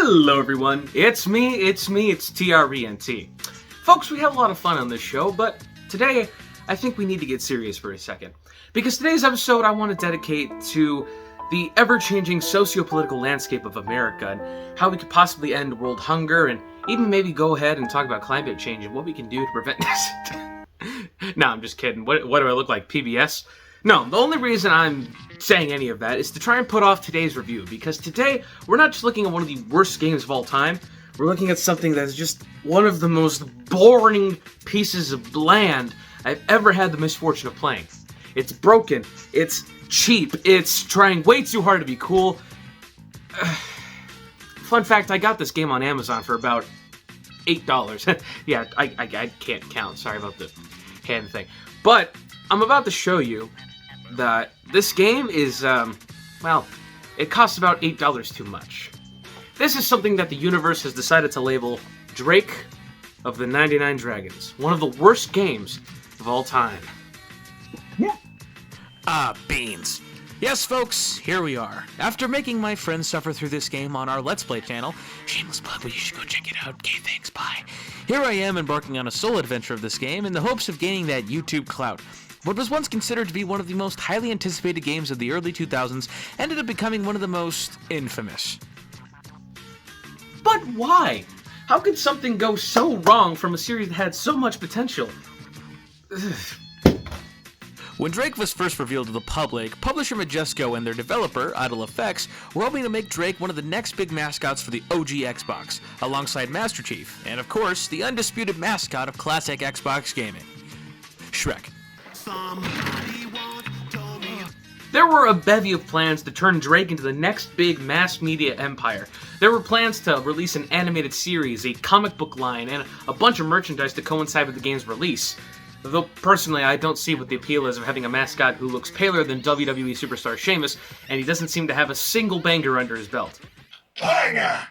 Hello everyone, it's me, it's TRENT. Folks, we have a lot of fun on this show, but today I think we need to get serious for a second. Because today's episode I want to dedicate to the ever-changing socio-political landscape of America and how we could possibly end world hunger and even maybe go ahead and talk about climate change and what we can do to prevent this. No, I'm just kidding. What do I look like, PBS? No, the only reason I'm saying any of that is to try and put off today's review, because today we're not just looking at one of the worst games of all time, we're looking at something that's just one of the most boring pieces of land I've ever had the misfortune of playing. It's broken, it's cheap, it's trying way too hard to be cool. Fun fact, I got this game on Amazon for about $8. Yeah, I can't count, sorry about the hand thing. But I'm about to show you that this game is, well, it costs about $8 too much. This is something that the universe has decided to label Drake of the 99 Dragons, one of the worst games of all time. Beans. Yes, folks, here we are. After making my friends suffer through this game on our Let's Play channel, shameless plug, but you should go check it out. Okay, thanks, bye. Here I am embarking on a solo adventure of this game in the hopes of gaining that YouTube clout. What was once considered to be one of the most highly anticipated games of the early 2000s ended up becoming one of the most infamous. But why? How could something go so wrong from a series that had so much potential? When Drake was first revealed to the public, publisher Majesco and their developer, Idle Effects, were hoping to make Drake one of the next big mascots for the OG Xbox, alongside Master Chief, and of course, the undisputed mascot of classic Xbox gaming, Shrek. There were a bevy of plans to turn Drake into the next big mass media empire. There were plans to release an animated series, a comic book line, and a bunch of merchandise to coincide with the game's release. Though, personally, I don't see what the appeal is of having a mascot who looks paler than WWE superstar Sheamus, and he doesn't seem to have a single banger under his belt. Banger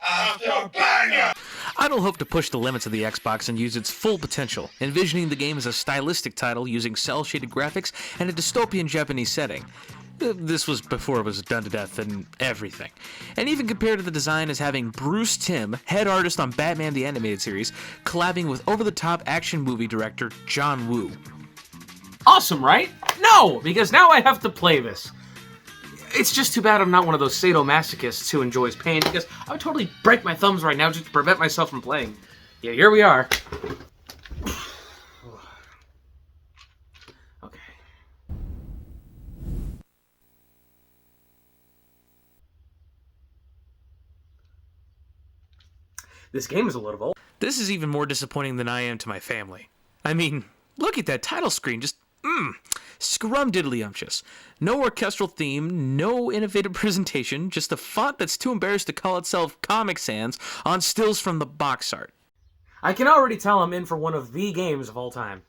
after banger! Idle hoped to push the limits of the Xbox and use its full potential, envisioning the game as a stylistic title using cel-shaded graphics and a dystopian Japanese setting. This was before it was done to death and everything. And even compared to the design as having Bruce Timm, head artist on Batman the Animated Series, collabing with over-the-top action movie director John Woo. Awesome, right? No, because now I have to play this. It's just too bad I'm not one of those sadomasochists who enjoys pain, because I would totally break my thumbs right now just to prevent myself from playing. Yeah, here we are. Okay. This game is a little old. This is even more disappointing than I am to my family. I mean, look at that title screen, just scrumdiddlyumptious. No orchestral theme, no innovative presentation, just a font that's too embarrassed to call itself Comic Sans on stills from the box art. I can already tell I'm in for one of the games of all time.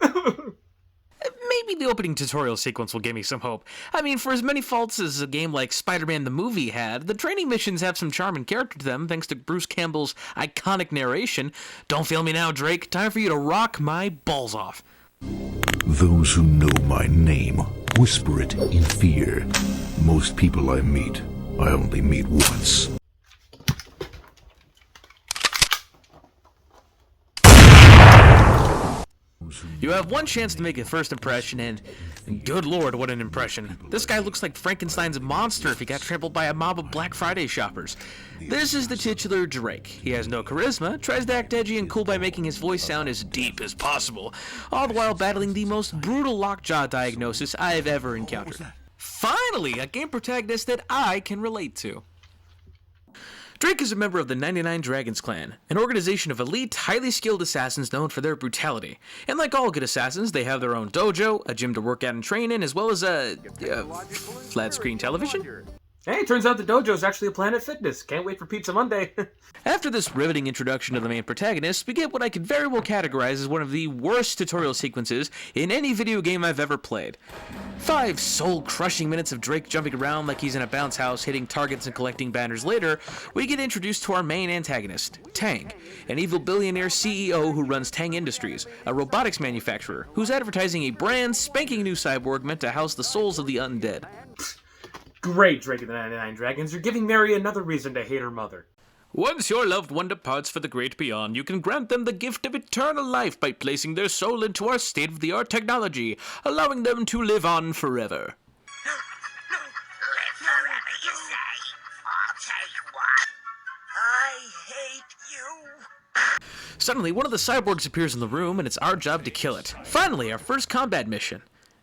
Maybe the opening tutorial sequence will give me some hope. I mean, for as many faults as a game like Spider-Man the movie had, the training missions have some charm and character to them thanks to Bruce Campbell's iconic narration. Don't fail me now, Drake. Time for you to rock my balls off. Those who know my name whisper it in fear. Most people I meet, I only meet once. You have one chance to make a first impression, and good lord, what an impression. This guy looks like Frankenstein's monster if he got trampled by a mob of Black Friday shoppers. This is the titular Drake. He has no charisma, tries to act edgy and cool by making his voice sound as deep as possible, all the while battling the most brutal lockjaw diagnosis I've ever encountered. Finally, a game protagonist that I can relate to. Drake is a member of the 99 Dragons clan, an organization of elite, highly skilled assassins known for their brutality. And like all good assassins, they have their own dojo, a gym to work out and train in, as well as a flat-screen television. Hey, turns out the dojo is actually a Planet Fitness. Can't wait for Pizza Monday. After this riveting introduction to the main protagonist, we get what I could very well categorize as one of the worst tutorial sequences in any video game I've ever played. 5 soul-crushing minutes of Drake jumping around like he's in a bounce house, hitting targets and collecting banners later, we get introduced to our main antagonist, Tang, an evil billionaire CEO who runs Tang Industries, a robotics manufacturer who's advertising a brand spanking new cyborg meant to house the souls of the undead. Great, Drake of the 99 Dragons. You're giving Mary another reason to hate her mother. Once your loved one departs for the great beyond, you can grant them the gift of eternal life by placing their soul into our state-of-the-art technology, allowing them to live on forever. Live forever, you say? I'll tell you what. I hate you. Suddenly, one of the cyborgs appears in the room, and it's our job to kill it. Finally, our first combat mission.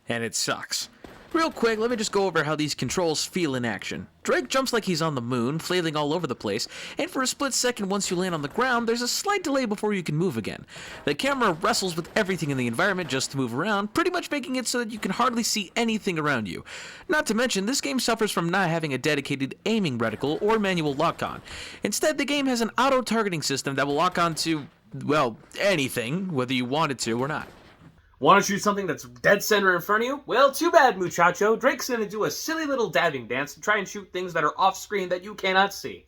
And it sucks. Real quick, let me just go over how these controls feel in action. Drake jumps like he's on the moon, flailing all over the place, and for a split second once you land on the ground, there's a slight delay before you can move again. The camera wrestles with everything in the environment just to move around, pretty much making it so that you can hardly see anything around you. Not to mention, this game suffers from not having a dedicated aiming reticle or manual lock-on. Instead, the game has an auto-targeting system that will lock on to, well, anything, whether you want it to or not. Want to shoot something that's dead center in front of you? Well, too bad, muchacho. Drake's gonna do a silly little dabbing dance to try and shoot things that are off-screen that you cannot see.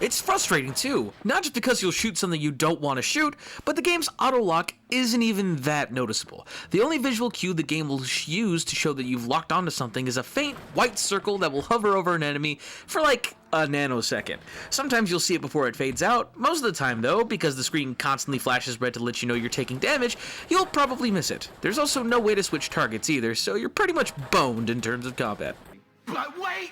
It's frustrating too, not just because you'll shoot something you don't want to shoot, but the game's auto-lock isn't even that noticeable. The only visual cue the game will use to show that you've locked onto something is a faint white circle that will hover over an enemy for like a nanosecond. Sometimes you'll see it before it fades out. Most of the time though, because the screen constantly flashes red to let you know you're taking damage, you'll probably miss it. There's also no way to switch targets either, so you're pretty much boned in terms of combat. But wait!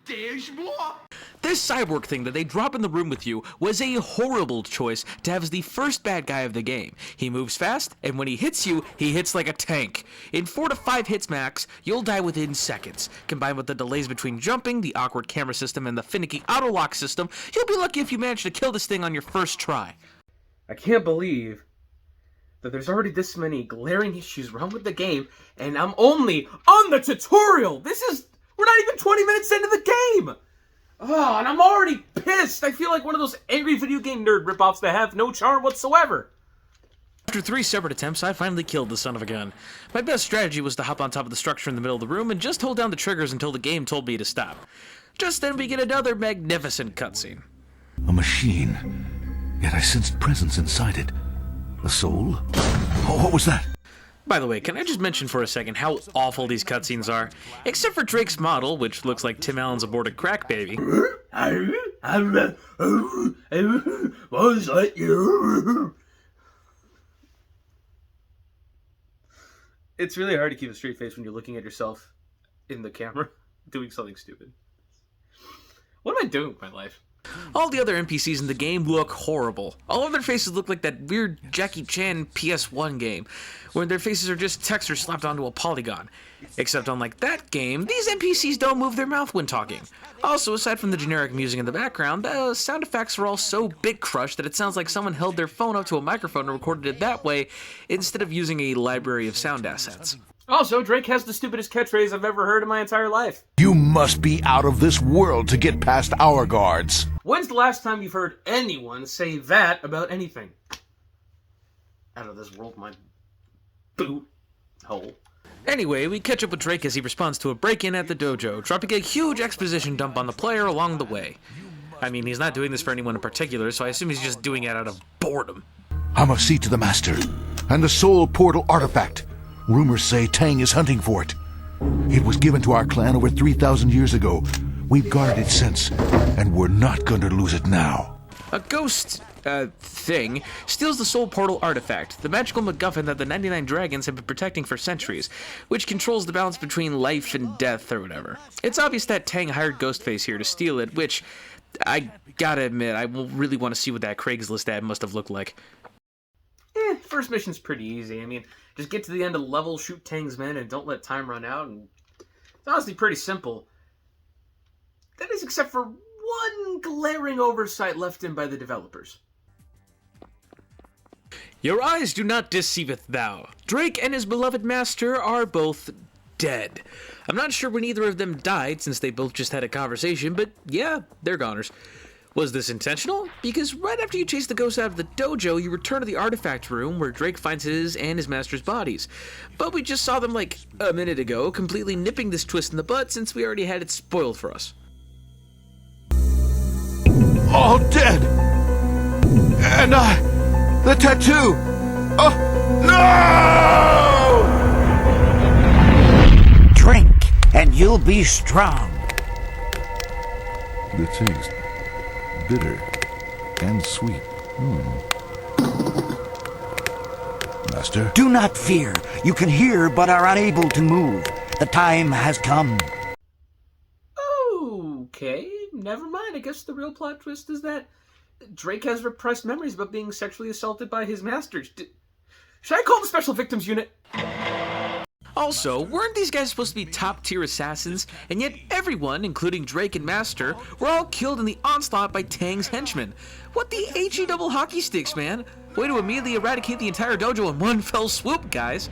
There's more! This cyborg thing that they drop in the room with you was a horrible choice to have as the first bad guy of the game. He moves fast, and when he hits you, he hits like a tank. In 4 to 5 hits max, you'll die within seconds. Combined with the delays between jumping, the awkward camera system, and the finicky auto-lock system, you'll be lucky if you manage to kill this thing on your first try. I can't believe that there's already this many glaring issues wrong with the game, and I'm only on the tutorial! We're not even 20 minutes into the game! Oh, and I'm already pissed! I feel like one of those angry video game nerd ripoffs that have no charm whatsoever. After 3 separate attempts, I finally killed the son of a gun. My best strategy was to hop on top of the structure in the middle of the room and just hold down the triggers until the game told me to stop. Just then we get another magnificent cutscene. A machine. Yet I sensed presence inside it. A soul? Oh, what was that? By the way, can I just mention for a second how awful these cutscenes are? Except for Drake's model, which looks like Tim Allen's aborted crack baby. Was that you? It's really hard to keep a straight face when you're looking at yourself in the camera doing something stupid. What am I doing with my life? All the other NPCs in the game look horrible. All of their faces look like that weird Jackie Chan PS1 game, where their faces are just textures slapped onto a polygon. Except unlike that game, these NPCs don't move their mouth when talking. Also, aside from the generic music in the background, the sound effects are all so big crushed that it sounds like someone held their phone up to a microphone and recorded it that way, instead of using a library of sound assets. Also, Drake has the stupidest catchphrase I've ever heard in my entire life. You must be out of this world to get past our guards. When's the last time you've heard anyone say that about anything? Out of this world, my boot hole. Anyway, we catch up with Drake as he responds to a break-in at the dojo, dropping a huge exposition dump on the player along the way. I mean, he's not doing this for anyone in particular, so I assume he's just doing it out of boredom. I must see to the master and the soul portal artifact. Rumors say Tang is hunting for it. It was given to our clan over 3,000 years ago. We've guarded it since, and we're not going to lose it now. A ghost, thing steals the soul portal artifact, the magical MacGuffin that the 99 Dragons have been protecting for centuries, which controls the balance between life and death or whatever. It's obvious that Tang hired Ghostface here to steal it, which, I gotta admit, I really want to see what that Craigslist ad must have looked like. First mission's pretty easy. I mean, just get to the end of the level, shoot Tang's men, and don't let time run out, and it's honestly pretty simple. That is except for one glaring oversight left in by the developers. Your eyes do not deceiveth thou. Drake and his beloved master are both dead. I'm not sure when either of them died, since they both just had a conversation, but yeah, they're goners. Was this intentional? Because right after you chase the ghost out of the dojo, you return to the artifact room where Drake finds his and his master's bodies. But we just saw them like a minute ago, completely nipping this twist in the bud since we already had it spoiled for us. All dead! And the tattoo! Oh, no! you'll be strong. The taste, bitter and sweet. Master? Do not fear. You can hear but are unable to move. The time has come. Okay, never mind. I guess the real plot twist is that Drake has repressed memories about being sexually assaulted by his masters. Should I call the Special Victims Unit? Also, weren't these guys supposed to be top-tier assassins? And yet everyone, including Drake and Master, were all killed in the onslaught by Tang's henchmen. What the HE double hockey sticks, man? Way to immediately eradicate the entire dojo in one fell swoop, guys.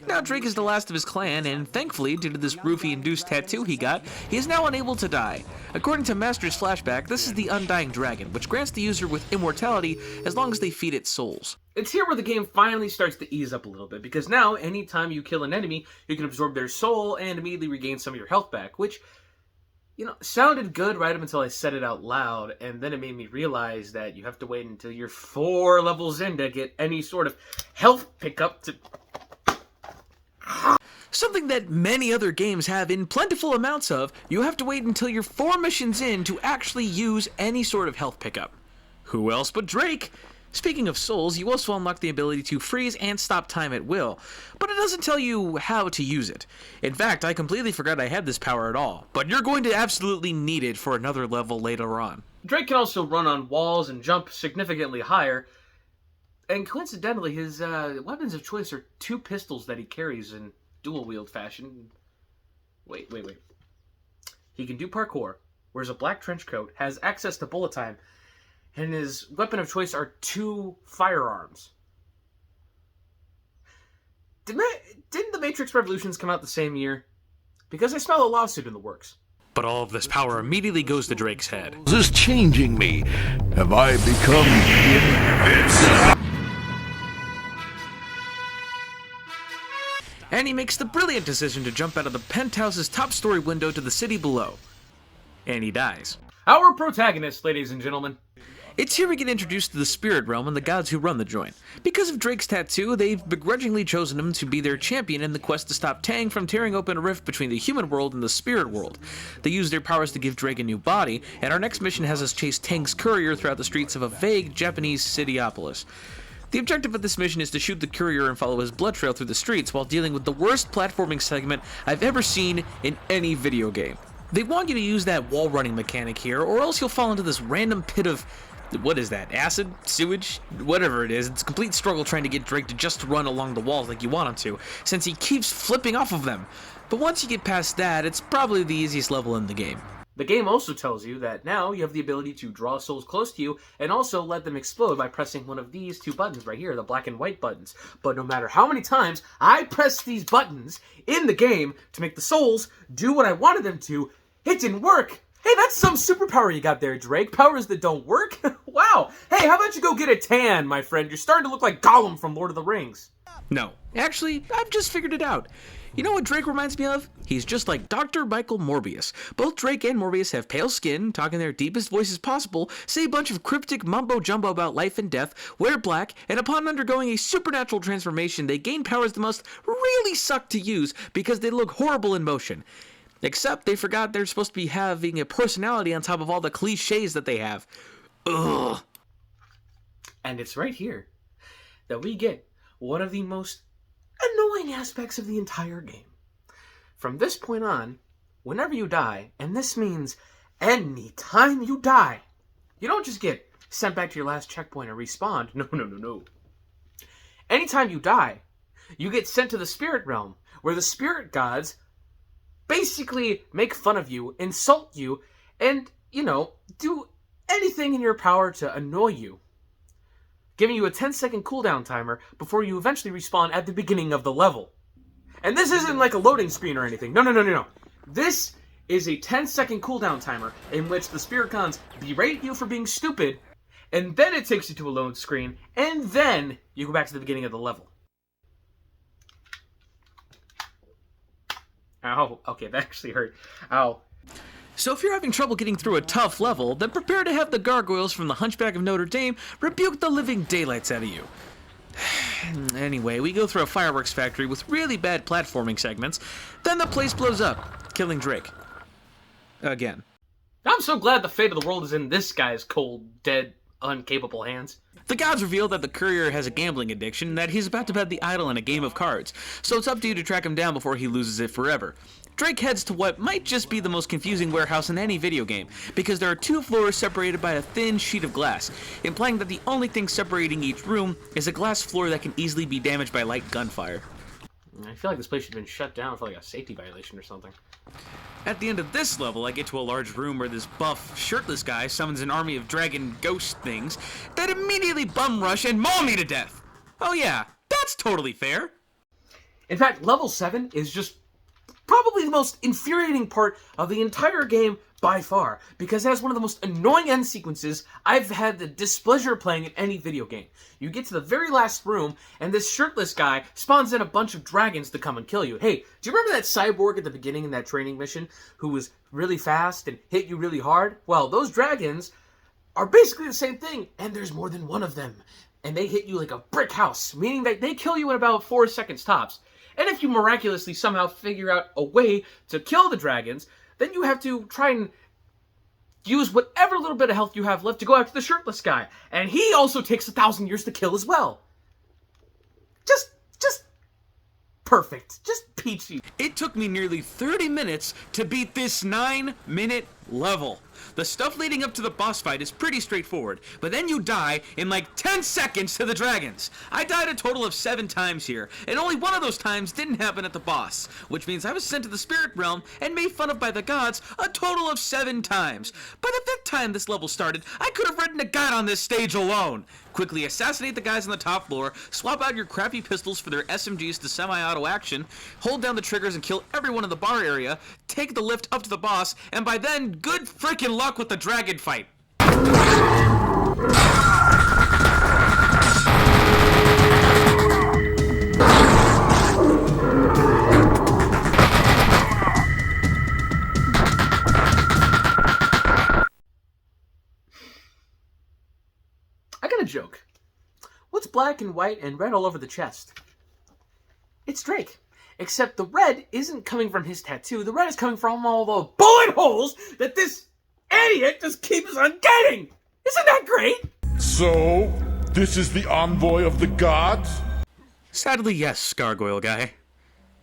Now Drake is the last of his clan, and thankfully, due to this roofie-induced tattoo he got, he is now unable to die. According to Master's flashback, this is the Undying Dragon, which grants the user with immortality as long as they feed it souls. It's here where the game finally starts to ease up a little bit, because now, anytime you kill an enemy, you can absorb their soul and immediately regain some of your health back, which, sounded good right up until I said it out loud, and then it made me realize that you have to wait until you're 4 levels in to get any sort of health pickup to... Something that many other games have in plentiful amounts of, you have to wait until you're 4 missions in to actually use any sort of health pickup. Who else but Drake? Speaking of souls, you also unlock the ability to freeze and stop time at will, but it doesn't tell you how to use it. In fact, I completely forgot I had this power at all, but you're going to absolutely need it for another level later on. Drake can also run on walls and jump significantly higher, and coincidentally, his weapons of choice are 2 pistols that he carries in dual-wield fashion. Wait. He can do parkour, wears a black trench coat, has access to bullet time, and his weapon of choice are 2 firearms. Didn't the Matrix Revolutions come out the same year? Because I smell a lawsuit in the works. But all of this power immediately goes to Drake's head. This is changing me. Have I become invincible? And he makes the brilliant decision to jump out of the penthouse's top-story window to the city below. And he dies. Our protagonist, ladies and gentlemen. It's here we get introduced to the spirit realm and the gods who run the joint. Because of Drake's tattoo, they've begrudgingly chosen him to be their champion in the quest to stop Tang from tearing open a rift between the human world and the spirit world. They use their powers to give Drake a new body, and our next mission has us chase Tang's courier throughout the streets of a vague Japanese cityopolis. The objective of this mission is to shoot the courier and follow his blood trail through the streets while dealing with the worst platforming segment I've ever seen in any video game. They want you to use that wall running mechanic here, or else you'll fall into this random pit of... what is that? Acid? Sewage? Whatever it is. It's a complete struggle trying to get Drake to just run along the walls like you want him to, since he keeps flipping off of them. But once you get past that, it's probably the easiest level in the game. The game also tells you that now you have the ability to draw souls close to you and also let them explode by pressing one of these 2 buttons right here, the black and white buttons. But no matter how many times I press these buttons in the game to make the souls do what I wanted them to, it didn't work. Hey, that's some superpower you got there, Drake. Powers that don't work? Wow. Hey, how about you go get a tan, my friend? You're starting to look like Gollum from Lord of the Rings. No. Actually, I've just figured it out. You know what Drake reminds me of? He's just like Dr. Michael Morbius. Both Drake and Morbius have pale skin, talk in their deepest voices possible, say a bunch of cryptic mumbo-jumbo about life and death, wear black, and upon undergoing a supernatural transformation, they gain powers that must really suck to use because they look horrible in motion. Except they forgot they're supposed to be having a personality on top of all the cliches that they have. Ugh. And it's right here that we get one of the most annoying aspects of the entire game. From this point on, whenever you die, and this means any time you die, you don't just get sent back to your last checkpoint and respawn. No. Anytime you die, you get sent to the spirit realm, where the spirit gods basically make fun of you, insult you, and, do anything in your power to annoy you, giving you a 10-second cooldown timer before you eventually respawn at the beginning of the level. And this isn't like a loading screen or anything. No. This is a 10-second cooldown timer in which the spirit cons berate you for being stupid, and then it takes you to a load screen, and then you go back to the beginning of the level. Ow. Okay, that actually hurt. Ow. So if you're having trouble getting through a tough level, then prepare to have the gargoyles from the Hunchback of Notre Dame rebuke the living daylights out of you. Anyway, we go through a fireworks factory with really bad platforming segments, then the place blows up. killing Drake. Again. I'm so glad the fate of the world is in this guy's cold, dead, incapable hands. The gods reveal that the courier has a gambling addiction and that he's about to bet the idol in a game of cards, so it's up to you to track him down before he loses it forever. Drake heads to what might just be the most confusing warehouse in any video game, because there are 2 floors separated by a thin sheet of glass, implying that the only thing separating each room is a glass floor that can easily be damaged by light gunfire. I feel like this place should have been shut down for like a safety violation or something. At the end of this level, I get to a large room where this buff, shirtless guy summons an army of dragon ghost things that immediately bum rush and maul me to death. Oh yeah, that's totally fair. In fact, level 7 is just probably the most infuriating part of the entire game by far, because it has one of the most annoying end sequences I've had the displeasure of playing in any video game. You get to the very last room, and this shirtless guy spawns in a bunch of dragons to come and kill you. Hey, do you remember that cyborg at the beginning in that training mission who was really fast and hit you really hard? Well, those dragons are basically the same thing, and there's more than one of them. And they hit you like a brick house, meaning that they kill you in about 4 seconds tops. And if you miraculously somehow figure out a way to kill the dragons, then you have to try and use whatever little bit of health you have left to go after the shirtless guy. And he also takes 1,000 years to kill as well. Just perfect. Just peachy. It took me nearly 30 minutes to beat this 9-minute level. The stuff leading up to the boss fight is pretty straightforward, but then you die in like 10 seconds to the dragons. I died a total of 7 times here, and only one of those times didn't happen at the boss, which means I was sent to the spirit realm and made fun of by the gods a total of 7 times. By the 5th time this level started, I could have written a guide on this stage alone. Quickly assassinate the guys on the top floor, swap out your crappy pistols for their SMGs to semi-auto action, hold down the triggers and kill everyone in the bar area, take the lift up to the boss, and by then, good freaking luck with the dragon fight. I got a joke. What's black and white and red all over the chest? It's Drake. Except the red isn't coming from his tattoo. The red is coming from all the bullet holes that this idiot just keeps on getting. Isn't that great? So, this is the envoy of the gods? Sadly, yes, Gargoyle guy.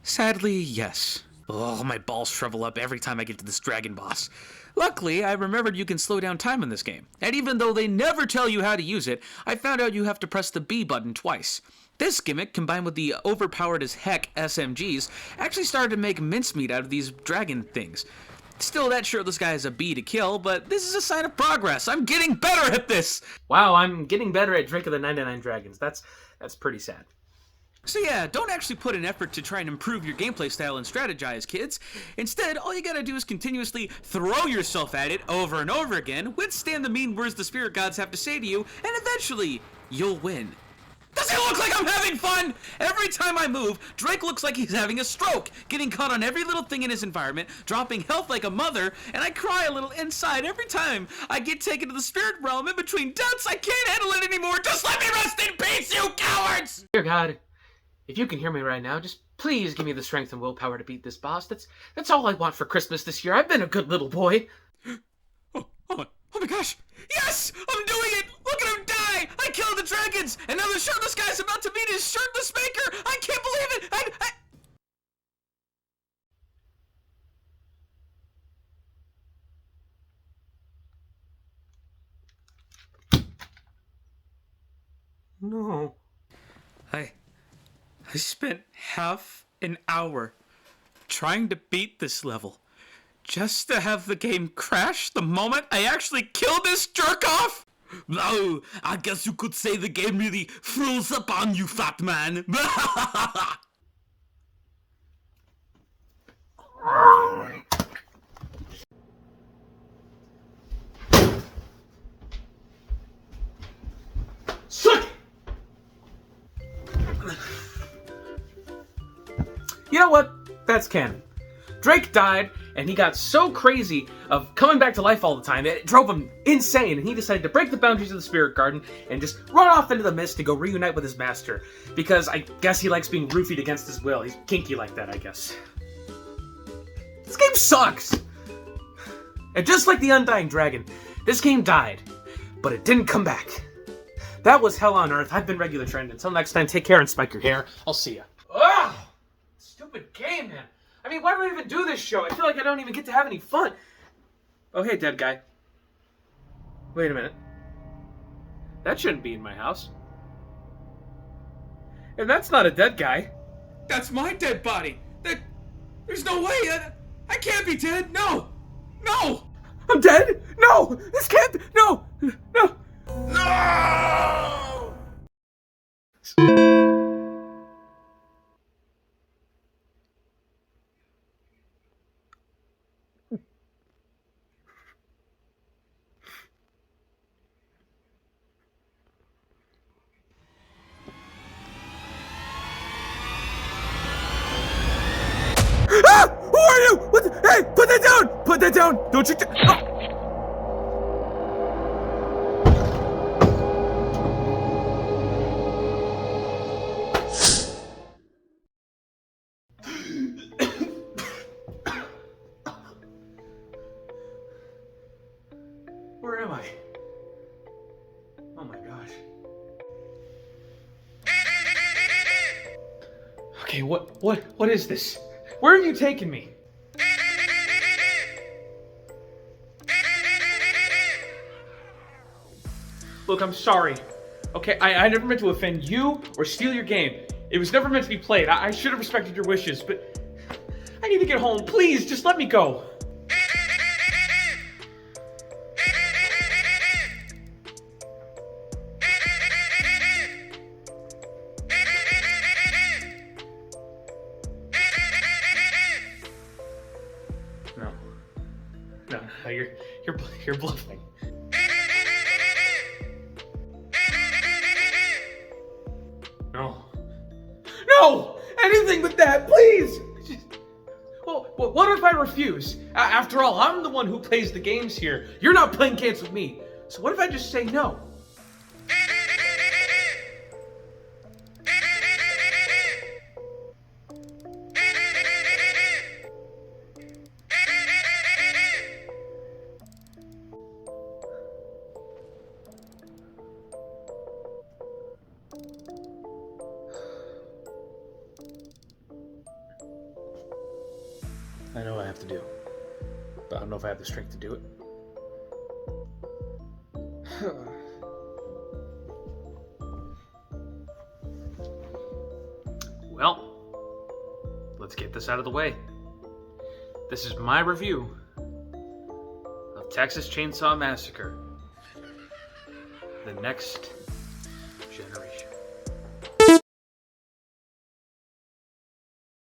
Sadly, yes. Oh, my balls shrivel up every time I get to this dragon boss. Luckily, I remembered you can slow down time in this game. And even though they never tell you how to use it, I found out you have to press the B button twice. This gimmick, combined with the overpowered as heck SMGs, actually started to make mincemeat out of these dragon things. Still, that shirtless guy is a B to kill, but this is a sign of progress. I'm getting better at this! Wow, I'm getting better at Drake of the 99 Dragons. That's pretty sad. So yeah, don't actually put an effort to try and improve your gameplay style and strategize, kids. Instead, all you gotta do is continuously throw yourself at it over and over again, withstand the mean words the spirit gods have to say to you, and eventually, you'll win. Does it look like I'm having fun? Every time I move, Drake looks like he's having a stroke, getting caught on every little thing in his environment, dropping health like a mother, and I cry a little inside every time I get taken to the spirit realm in between deaths. I can't handle it anymore. Just let me rest in peace, you cowards! Dear God, if you can hear me right now, just please give me the strength and willpower to beat this boss. That's all I want for Christmas this year. I've been a good little boy. Oh my gosh! Yes! I'm doing it! Look at him die! I killed the dragons! And now the shirtless guy's about to meet his shirtless maker! I can't believe it! No. I spent half an hour trying to beat this level. Just to have the game crash the moment I actually killed this jerk-off? Oh, I guess you could say the game really froze up on you, fat man. Suck it! You know what? That's canon. Drake died, and he got so crazy of coming back to life all the time that it drove him insane, and he decided to break the boundaries of the spirit garden and just run off into the mist to go reunite with his master. Because I guess he likes being roofied against his will. He's kinky like that, I guess. This game sucks! And just like the Undying Dragon, this game died, but it didn't come back. That was hell on earth. I've been RegularTrent. Until next time, take care and spike your hair. I'll see ya. Ugh! Stupid game, man. I mean, why do I even do this show? I feel like I don't even get to have any fun. Oh, hey, dead guy. Wait a minute. That shouldn't be in my house. And that's not a dead guy. That's my dead body. There's no way. I can't be dead. No. No. I'm dead? No! This can't be. No! No! No! Ah! Who are you? What the... Hey, put that down! Put that down! Don't you... Oh. Where am I? Oh my gosh. Okay, what is this? Where have you taken me? Look, I'm sorry. Okay, I never meant to offend you or steal your game. It was never meant to be played. I should have respected your wishes, but I need to get home. Please, just let me go. No, you're bluffing. No, anything but that, please. Well, what if I refuse? After all, I'm the one who plays the games here. You're not playing games with me. So what if I just say no? I know what I have to do, but I don't know if I have the strength to do it. Well, let's get this out of the way. This is my review of Texas Chainsaw Massacre: The Next Generation.